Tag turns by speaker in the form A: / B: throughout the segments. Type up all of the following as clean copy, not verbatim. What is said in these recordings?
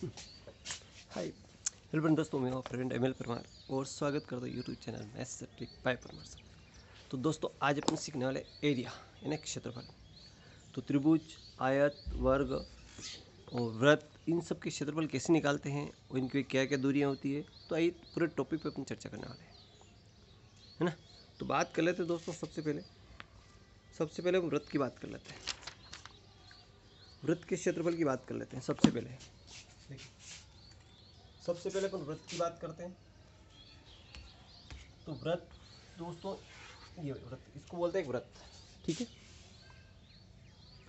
A: Hi hello friend, दोस्तों मैं हूं फ्रेंड एमएल परमार और स्वागत करता हूं YouTube channel maths trick bye Parmar sir. तो दोस्तों आज अपन सीखने वाले एरिया यानी क्षेत्रफल। तो त्रिभुज, आयत, वर्ग और वृत्त, इन सब के क्षेत्रफल कैसे निकालते हैं और इनकी क्या क्या दूरियां होती है। तो आइए पूरे टॉपिक पे अपन चर्चा करने वाले हैं, है ना। तो बात कर लेते हैं दोस्तों। सबसे पहले हम वृत्त की बात कर लेते हैं। वृत्त के क्षेत्रफल की बात कर लेते हैं। सबसे पहले अपन वृत्त की बात करते हैं। तो वृत्त दोस्तों, ये वृत्त, इसको बोलते हैं वृत्त, ठीक है।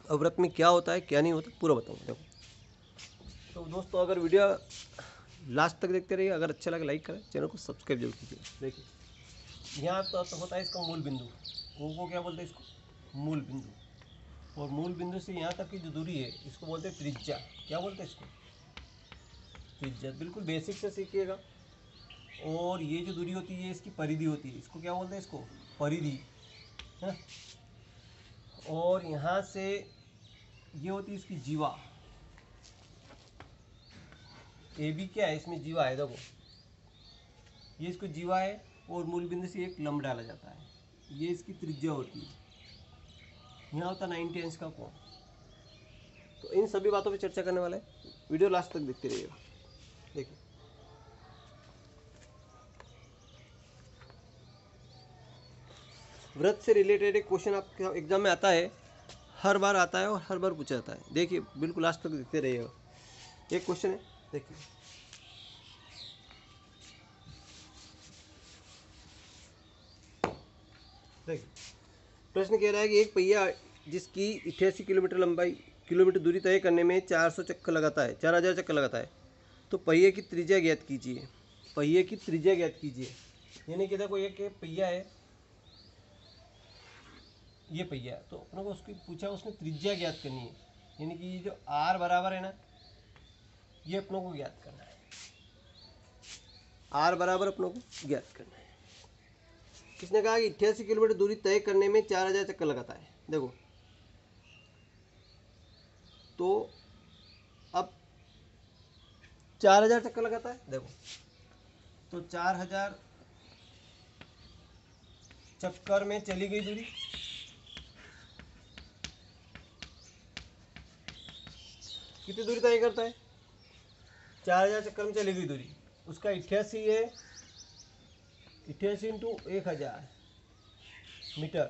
A: अब वृत्त में क्या होता है क्या नहीं होता पूरा बताऊंगा। देखो तो दोस्तों, अगर वीडियो लास्ट तक देखते रहिए। अगर अच्छा लगे लाइक करें, चैनल को सब्सक्राइब जरूर कीजिए। देखिए यहाँ तो होता है इसका मूल बिंदु, वो क्या बोलते हैं इसको, मूल बिंदु। और मूल बिंदु से यहाँ तक की जो दूरी है इसको बोलते हैं त्रिज्या। क्या बोलते हैं इसको, त्रिज्या। बिल्कुल बेसिक से सीखिएगा। और ये जो दूरी होती है इसकी परिधि होती है। इसको क्या बोलते हैं, इसको परिधि, है। और यहाँ से ये होती है इसकी जीवा। ए बी क्या है, इसमें जीवा है। देखो ये इसको जीवा है और मूल बिंदु से एक लंब डाला जाता है। ये इसकी त्रिज्या होती है। यहाँ होता है 90 अंश का कोण। तो इन सभी बातों पे चर्चा करने वाला है। वीडियो लास्ट तक देखते रहिएगा। देखिए वृत्त से रिलेटेड एक क्वेश्चन आपके एग्जाम में आता है, हर बार आता है और हर बार पूछा जाता है। देखिए बिल्कुल लास्ट तक देखते रहिएगा। एक क्वेश्चन है, देखिए प्रश्न कह रहा है कि एक पहिया जिसकी 88 किलोमीटर दूरी तय करने में 400 चक्कर लगाता है, 4000 चक्कर लगाता है। तो पहिए की त्रिज्या ज्ञात कीजिए। पहिए की त्रिज्या ज्ञात कीजिए। यानी कि देखो एक पहिया है, ये पहिया, तो अपने को उसकी पूछा, उसने त्रिज्या ज्ञात करनी है। यानी कि ये जो आर बराबर है ना, ये अपनों को ज्ञात करना है। आर बराबर अपनों को ज्ञात करना है। किसने कहा कि 88 किलोमीटर दूरी तय करने में 4000 चक्कर लगाता है। देखो तो अब 4000 चक्कर लगाता है। देखो तो 4000 चक्कर में चली गई दूरी, कितनी दूरी तय करता है, 4000 चक्कर में चली गई दूरी। उसका 88 है, 88 इंटू 1000 मीटर।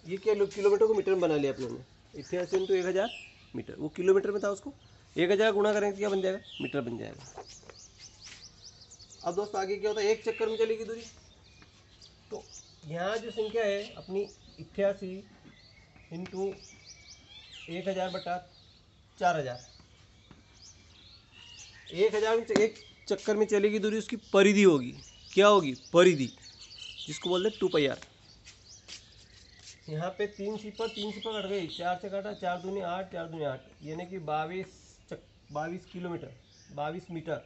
A: ये क्या किलोमीटर को मीटर में बना लिया अपने ने। 88 इंटू 1000 मीटर, वो किलोमीटर में था, उसको 1000 गुणा करेंगे तो क्या बन जाएगा, मीटर बन जाएगा। अब दोस्तों आगे क्या होता है, एक चक्कर में चलेगी दूरी। तो यहाँ जो संख्या है अपनी 88 इंटू 1000 बटा 4000, 1000 में एक चक्कर में चलेगी दूरी, उसकी परिधि होगी। क्या होगी, परिधि, जिसको बोलते हैं 2πr। यहाँ पे 3 सिपर कट गई, 4 से काटा, 4 दूनी 8, 4 दूनी 8, यानी कि 22 किलोमीटर, 22 मीटर,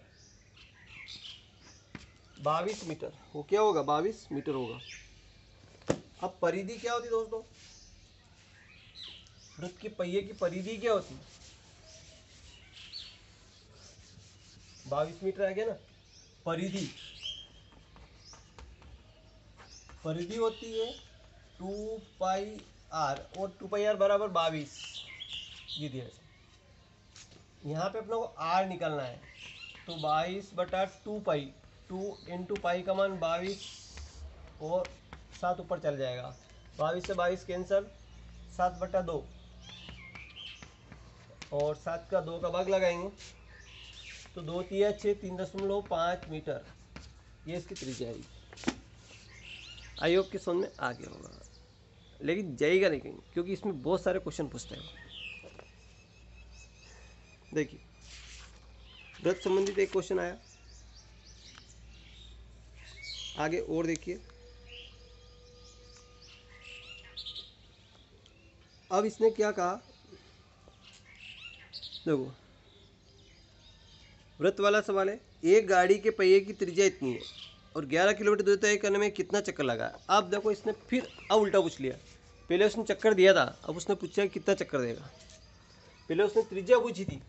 A: 22 मीटर। वो क्या होगा, 22 मीटर होगा। अब परिधि क्या होती है दोस्तों, वृत्त के पहिए की परिधि क्या होती है, 22 मीटर आ गया ना। परिधि होती है 2πr, और 2πr बराबर 22, ये दिया है। यहाँ पे अपना को r निकालना है। तो 22 बटा 2π, 2 इंटू पाई का मान 22 और 7 ऊपर चल जाएगा। 22 से 22 कैंसल, 7 बटा 2 और 7 का 2 का भाग लगाएंगे तो 2 तिया 6, 3.5 मीटर, ये इसकी त्रिज्या है। आई होप के समझ में आ गया होगा, लेकिन जाएगा नहीं कहीं, क्योंकि इसमें बहुत सारे क्वेश्चन पूछते हैं। देखिए वृत्त संबंधित एक क्वेश्चन आया, आगे और देखिए। अब इसने क्या कहा, देखो वृत्त वाला सवाल है। एक गाड़ी के पहिए की त्रिज्या इतनी है और 11 किलोमीटर दूरी तय करने में कितना चक्कर लगा। अब देखो इसने फिर अब उल्टा पूछ लिया। पहले उसने चक्कर दिया था, अब उसने पूछा कितना चक्कर देगा। पहले उसने त्रिज्या पूछी थी,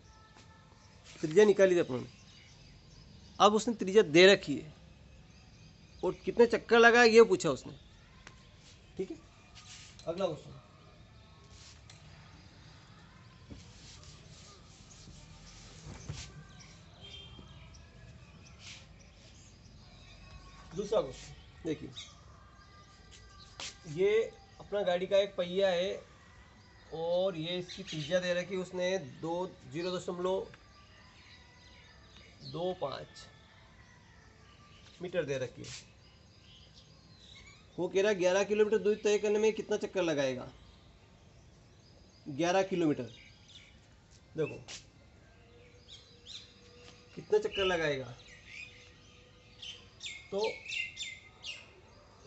A: त्रिज्या निकाली थी अपन ने। अब उसने त्रिज्या दे रखी है और कितने चक्कर लगाए ये पूछा उसने। ठीक है, अगला क्वेश्चन। दूसरा क्वेश्चन देखिए, ये अपना गाड़ी का एक पहिया है और ये इसकी त्रिज्या दे रखी है उसने 0.25 मीटर दे रखी है। वो कह रहा 11 किलोमीटर दूरी तय करने में कितना चक्कर लगाएगा। 11 किलोमीटर, देखो कितने चक्कर लगाएगा। तो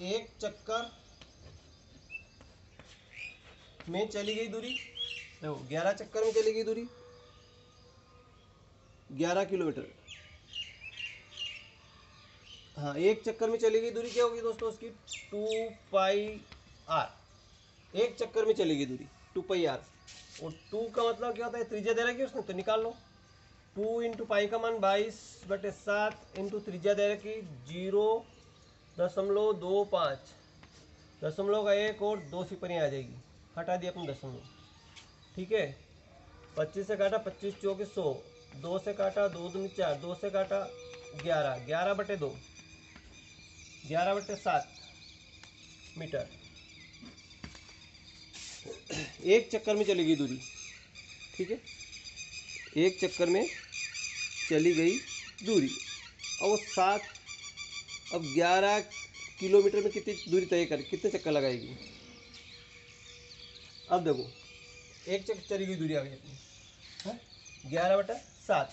A: एक चक्कर में चली गई दूरी, देखो 11 चक्कर में चली गई दूरी 11 किलोमीटर। हाँ, एक चक्कर में चली गई दूरी क्या होगी दोस्तों उसकी 2πr। एक चक्कर में चली गई दूरी 2πr। और 2 का मतलब क्या होता है, त्रिज्या दे रखी है उसने तो निकाल लो। 2 इंटू पाई का मान 22/7 इंटू त्रिज्या दे रखी 0.25। दशमलव का एक और 2 सिपरी आ जाएगी, हटा दिया अपने दशमलव। ठीक है, 25 से काटा 25 चौके 100, 2 से काटा 2 दूनी 4, 2 से काटा 11, 11/2, 11/7 मीटर। एक चक्कर में चली गई दूरी। ठीक है, एक चक्कर में चली गई दूरी और वो 7, अब 11 किलोमीटर में कितनी दूरी तय कर, कितने चक्कर लगाएगी। अब देखो एक चक्कर चली गई दूरी आ गई अपनी 11/7।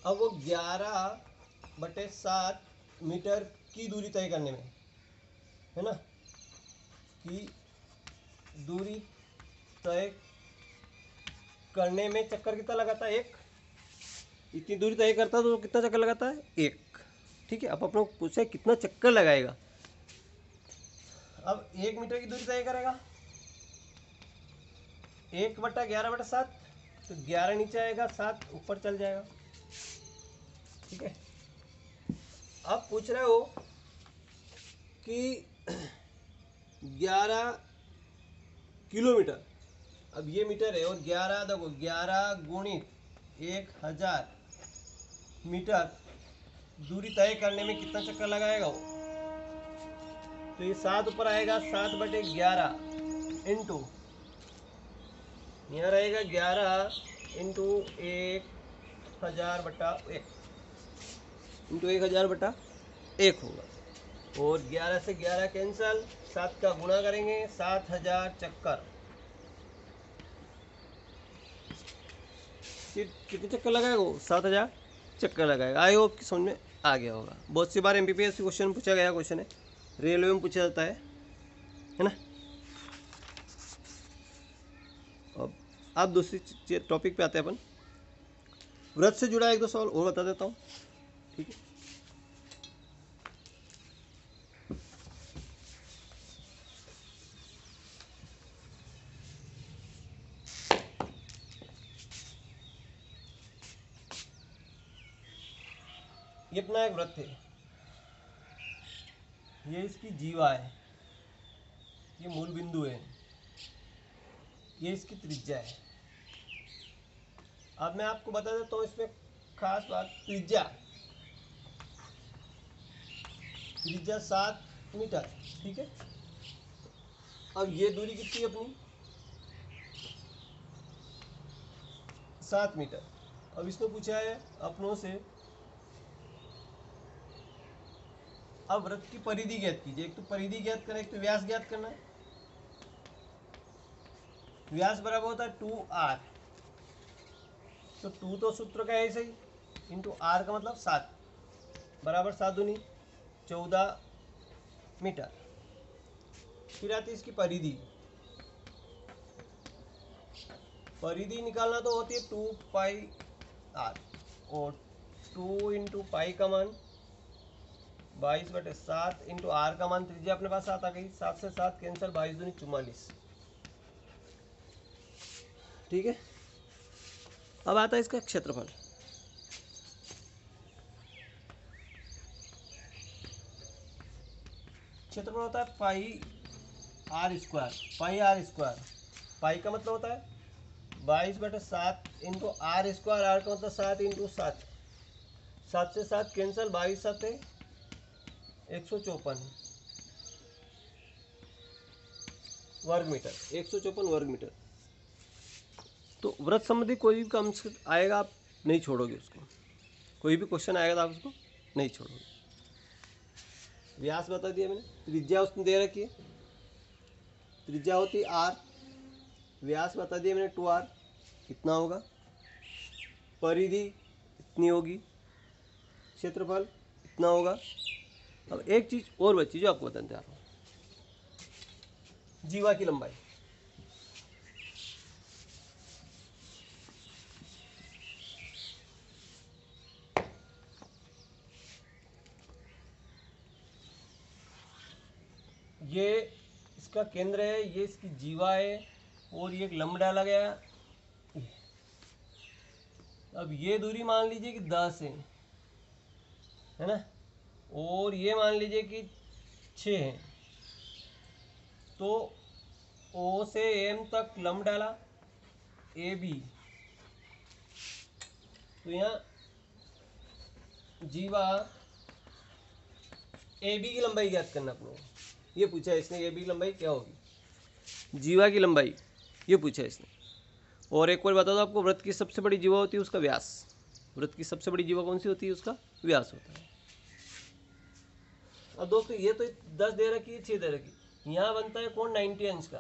A: अब वो 11/7 मीटर की दूरी तय करने में, है ना, कि दूरी तय करने में चक्कर कितना लगाता है, एक। इतनी दूरी तय करता है तो कितना चक्कर लगाता है, एक। ठीक है, अब अपन पूछे कितना चक्कर लगाएगा। अब 1 मीटर की दूरी तय करेगा 1/11/7, तो 11 नीचे आएगा 7 ऊपर चल जाएगा। ठीक है, अब पूछ रहे हो कि 11 किलोमीटर, अब ये मीटर है और 11 देखो 11 गुणित 1000 मीटर दूरी तय करने में कितना चक्कर लगाएगा वो। तो ये 7 ऊपर आएगा 7/11 इंटू, यहाँ रहेगा 11 इंटू 1000/1 इंटू 1000/1 होगा। और 11 से 11 कैंसल, 7 का गुणा करेंगे 7000 चक्कर। कितने चक्कर लगाएगा वो, 7000 चक्कर लगाएगा। आई होप समझ में आ गया होगा। बहुत सी बार एमपीपीएससी क्वेश्चन पूछा गया क्वेश्चन है, रेलवे में पूछा जाता है ना। अब आप दूसरी टॉपिक पे आते हैं अपन। व्रत से जुड़ा एक दो सवाल और बता देता हूँ। ठीक है, ये अपना एक व्रत है, ये इसकी जीवा है, ये मूल बिंदु है, ये इसकी त्रिज्या है। अब मैं आपको बता देता हूँ इसमें खास बात, त्रिज्या 7 मीटर। ठीक है, अब ये दूरी कितनी है अपनी, 7 मीटर। अब इसने पूछा है अपनों से, अब वृत्त की परिधि ज्ञात कीजिए। एक तो परिधि ज्ञात करना, एक तो व्यास ज्ञात करना है। व्यास बराबर होता है 2r, तो 2 तो सूत्र का ऐसे ही, इंटू r का मतलब 7 बराबर 7 दूनी 14 मीटर। फिर आती है इसकी परिधि। परिधि निकालना तो होती है 2πr, और 2 इंटू पाई का मान 22/7 इंटू r का मान त्रिज्या अपने पास 7 आ गई। 7 से 7 कैंसर, 22 दूनी 44। ठीक है। अब आता है इसका क्षेत्रफल। क्षेत्रफल होता है pi r square. Pi r square, pi का मतलब होता है 22/7 इंटू आर स्क्वायर। आर का मतलब 7 इंटू 7, 7 से 7 कैंसल, 22 7 154 वर्ग मीटर, 154 वर्ग मीटर। तो व्रत संबंधी कोई भी कम आएगा आप नहीं छोड़ोगे उसको, कोई भी क्वेश्चन आएगा तो आप उसको नहीं छोड़ोगे। व्यास बता दिया मैंने, त्रिज्या उसने दे रखी है, त्रिज्या होती आर, व्यास बता दिया मैंने 2r कितना होगा, परिधि इतनी होगी, क्षेत्रफल इतना होगा। अब एक चीज और बची जो आपको बताने जा रहा हूँ, जीवा की लंबाई। ये इसका केंद्र है, ये इसकी जीवा है, और ये एक लंब डाला गया। अब ये दूरी मान लीजिए कि 10 है ना, और ये मान लीजिए कि 6 है। तो O से M तक लंब डाला AB, तो यहाँ जीवा AB की लंबाई ज्ञात करना अपने को, ये पूछा है इसने, AB की लंबाई क्या होगी, जीवा की लंबाई ये पूछा है इसने। और एक और बता दो आपको, वृत्त की सबसे बड़ी जीवा होती है उसका व्यास। वृत्त की सबसे बड़ी जीवा कौन सी होती है, उसका व्यास होता है। अब दोस्तों ये तो 10 दे रखी है, 6 दे रखी, यहाँ बनता है कोण 90 अंश का।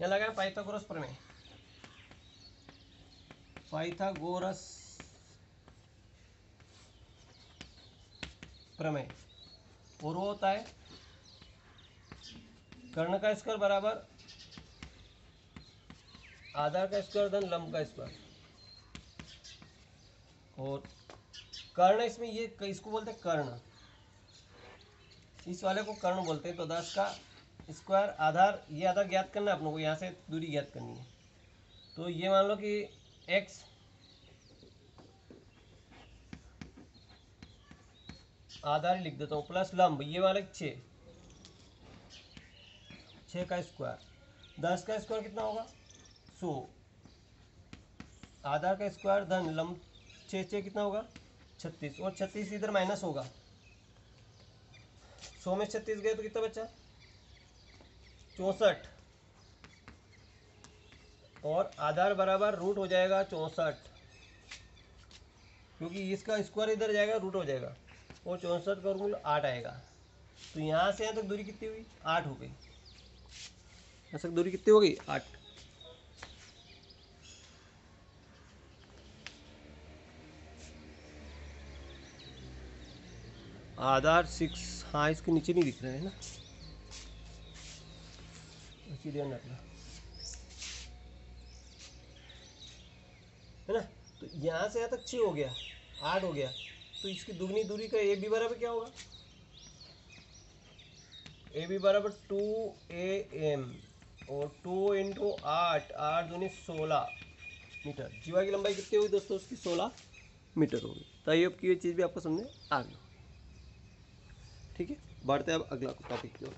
A: यहाँ लगा है पाइथागोरस प्रमेय, पाइथागोरस प्रमेय, और वो होता है कर्ण का स्क्वायर बराबर आधार का स्क्वायर धन लंब का स्क्वायर। और कर्ण इसमें ये इसको बोलते हैं कर्ण, इस वाले को कर्ण बोलते हैं। तो 10 का स्क्वायर आधार, ये आधार ज्ञात करना है अपनों को, यहाँ से दूरी ज्ञात करनी है। तो ये मान लो कि x आधार लिख देता हूँ, प्लस लंब ये वाला 6, 6 का स्क्वायर, 10 का स्क्वायर कितना होगा 100, आधार का स्क्वायर धन लंब 6 6 कितना होगा 36, और 36 इधर माइनस होगा, 100 में 36 गए तो कितना बचा 64, और आधार बराबर रूट हो जाएगा 64, क्योंकि इसका स्क्वायर इधर जाएगा रूट हो जाएगा, और 64 का रूट 8 आएगा। तो यहाँ से यहाँ तक दूरी कितनी हुई 8 हो गई, यहाँ तक दूरी कितनी हो गई 8। आधार 6, हाँ इसके नीचे नहीं दिख रहे हैं ना, इसी ध्यान रखना है ना। तो यहाँ से यहाँ तक 6 हो गया, 8 हो गया, तो इसकी दुगनी दूरी का ए बी बराबर क्या होगा, ए बी बराबर 2am, और 2 इंटू 8, 8 दूनी 16 मीटर। जीवा की लंबाई कितनी होगी दोस्तों उसकी 16 मीटर होगी। तो ये आपकी ये चीज़ भी आपको समझ आ गई, ठीक है। बढ़ते हैं अब अगला टॉपिक की ओर।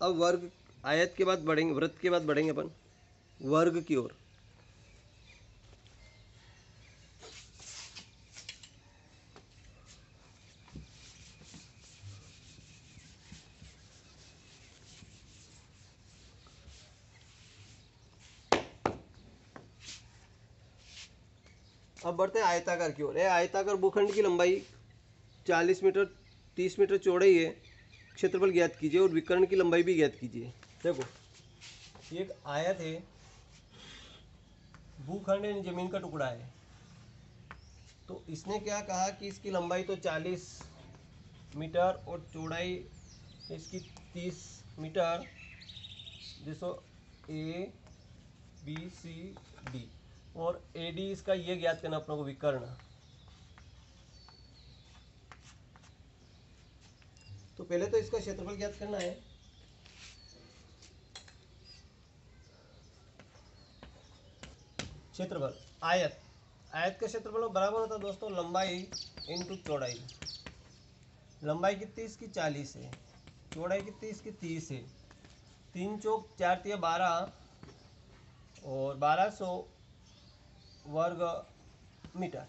A: अब वर्ग, आयत के बाद बढ़ेंगे, वृत्त के बाद बढ़ेंगे अपन वर्ग की ओर। अब बढ़ते हैं आयताकार की ओर। आयताकार भूखंड की लंबाई 40 मीटर, 30 मीटर चौड़ाई है, क्षेत्रफल ज्ञात कीजिए और विकर्ण की लंबाई भी ज्ञात कीजिए। देखो ये एक आयत है, भूखंड यानी जमीन का टुकड़ा है। तो इसने क्या कहा कि इसकी लंबाई तो 40 मीटर और चौड़ाई इसकी 30 मीटर, जैसो A B C D। और एडी इसका ये ज्ञात करना अपने को विकर्ण। तो पहले तो इसका क्षेत्रफल ज्ञात करना है। क्षेत्रफल आयत, आयत का क्षेत्रफल बराबर होता है दोस्तों लंबाई इंटू चौड़ाई। लंबाई कितनी इसकी 40 है, चौड़ाई कितनी इसकी 30 है। 3 चौक 4 तिया 12 और 1200 वर्ग मीटर।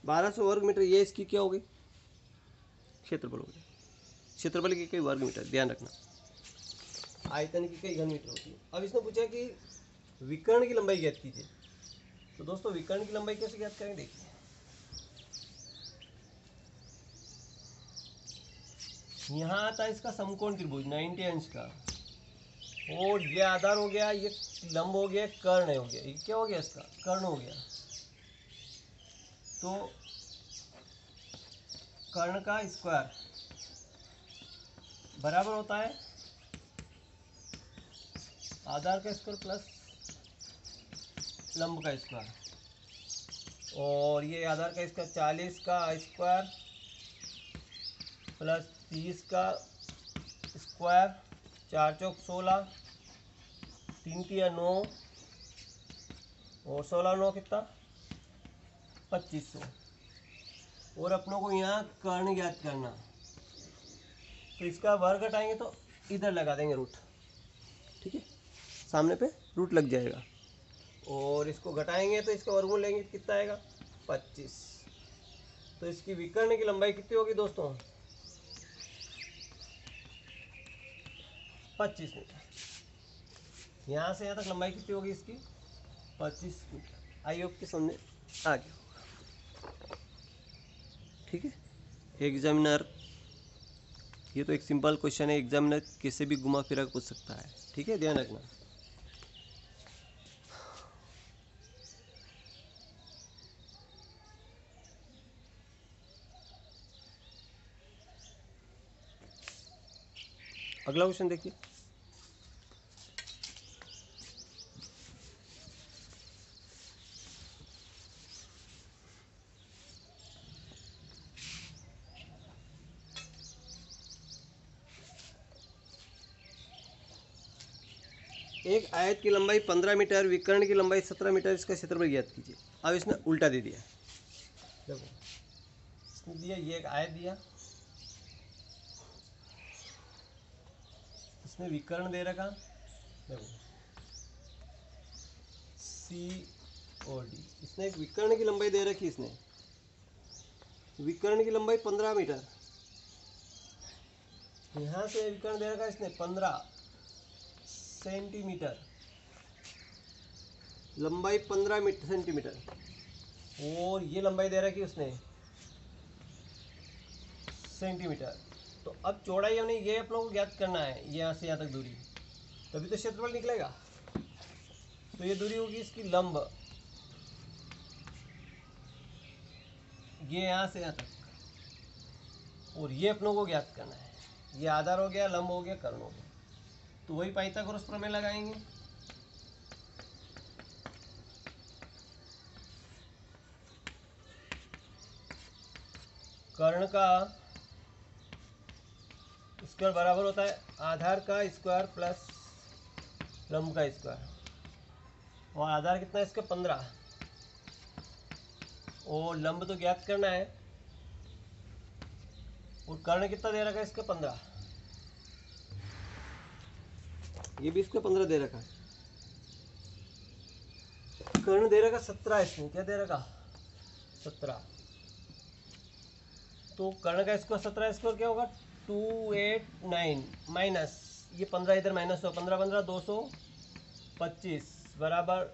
A: 1200 वर्ग मीटर ये इसकी क्या होगी, क्षेत्रफल हो गया। क्षेत्रफल की कई वर्ग मीटर, ध्यान रखना। आयतन की कई घन मीटर होती है। अब इसने पूछा कि विकर्ण की लंबाई ज्ञात कीजिए। तो दोस्तों विकर्ण की लंबाई कैसे ज्ञात करेंगे, देखिए यहाँ आता है इसका समकोण त्रिभुज 90 अंश का, और ये आधार हो गया, ये लंब हो गया, कर्ण हो गया, ये क्या हो गया इसका कर्ण हो गया। तो कर्ण का स्क्वायर बराबर होता है आधार का स्क्वायर प्लस लंब का स्क्वायर, और ये आधार का इसका 40 का स्क्वायर प्लस 30 का स्क्वायर, 4 चौक 16, 3 तिया 9 और 16 9 कितना 2500। और अपनों को यहाँ कर्ण ज्ञात करना, तो इसका वर्ग घटाएंगे तो इधर लगा देंगे रूट, ठीक है, सामने पे रूट लग जाएगा। और इसको घटाएंगे तो इसका वर्गमूल लेंगे कितना आएगा 25। तो इसकी विकर्ण की लंबाई कितनी होगी दोस्तों 25 मीटर। यहाँ से यहाँ तक लंबाई कितनी होगी इसकी 25 मीटर। आई होप के सामने आ गया होगा, ठीक है। एग्जामिनर, ये तो एक सिंपल क्वेश्चन है, एग्जामिनर कैसे भी घुमा फिरा पूछ सकता है, ठीक है, ध्यान रखना। अगला क्वेश्चन देखिए। एक आयत की लंबाई 15 मीटर, विकर्ण की लंबाई 17 मीटर, इसका क्षेत्रफल ज्ञात कीजिए। अब इसने उल्टा दे दिया, देखो इसने दिया ये एक आयत दिया, इसने विकर्ण दे रखा, देखो सी और डी, इसने एक विकर्ण की लंबाई दे रखी, इसने विकर्ण की लंबाई 15 मीटर, यहाँ से विकर्ण दे रखा इसने 15 सेंटीमीटर, लंबाई 15 सेंटीमीटर, और ये लंबाई दे रखी उसने सेंटीमीटर। तो अब चौड़ाई हमने ये अपने को ज्ञात करना है, यहाँ से यहाँ तक दूरी, तभी तो क्षेत्रफल निकलेगा। तो ये दूरी होगी इसकी लंब, ये यहाँ से यहाँ तक, और ये अपनों को ज्ञात करना है। ये आधार हो गया, लंब हो गया, कर्ण हो गया। तो वही पाइथागोरस प्रमेय लगाएंगे। कर्ण का स्क्वायर बराबर होता है आधार का स्क्वायर प्लस लंब का स्क्वायर, और आधार कितना है इसका 15, और लंब तो ज्ञात करना है, और कर्ण कितना दे रखा है इसका 15, ये भी इसका 15 दे रखा है। कर्ण दे रखा 17, इसमें क्या दे रखा 17। तो कर्ण का स्क्वायर 17 स्क्वायर क्या होगा 289 माइनस ये 15 इधर माइनस हो, 15 15 225 बराबर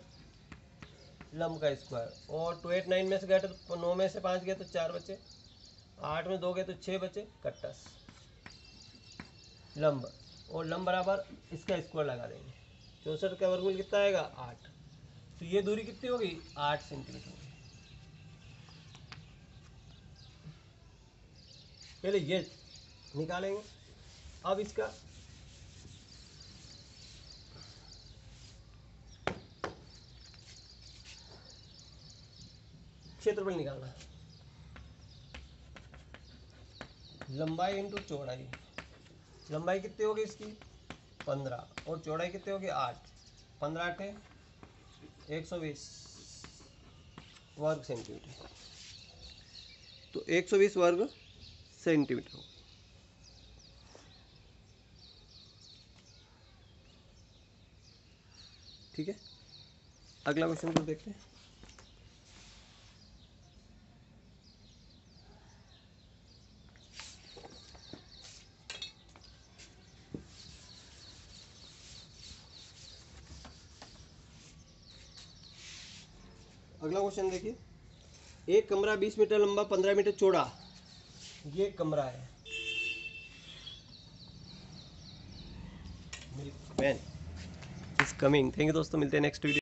A: लंब का स्क्वायर, और 289 में से गए तो 9 में से 5 गए तो 4 बचे, 8 में 2 गए तो 6 बचे, कट्टस लंब, और लंब बराबर इसका स्क्वायर लगा देंगे, 64 का वर्गमूल कितना आएगा 8। तो ये दूरी कितनी होगी 8 सेंटीमीटर होगी। पहले ये निकालेंगे। अब इसका क्षेत्रफल निकालना। लंबाई इंटू चौड़ाई, लंबाई कितनी होगी इसकी 15 और चौड़ाई कितनी होगी 8, 15 8 120 वर्ग सेंटीमीटर। तो 120 वर्ग सेंटीमीटर। ठीक है, अगला क्वेश्चन को देखते हैं। अगला क्वेश्चन देखिए, एक कमरा 20 मीटर लंबा 15 मीटर चौड़ा, ये कमरा है। मेरी pain is coming. Thank you दोस्तों, मिलते हैं नेक्स्ट वीडियो।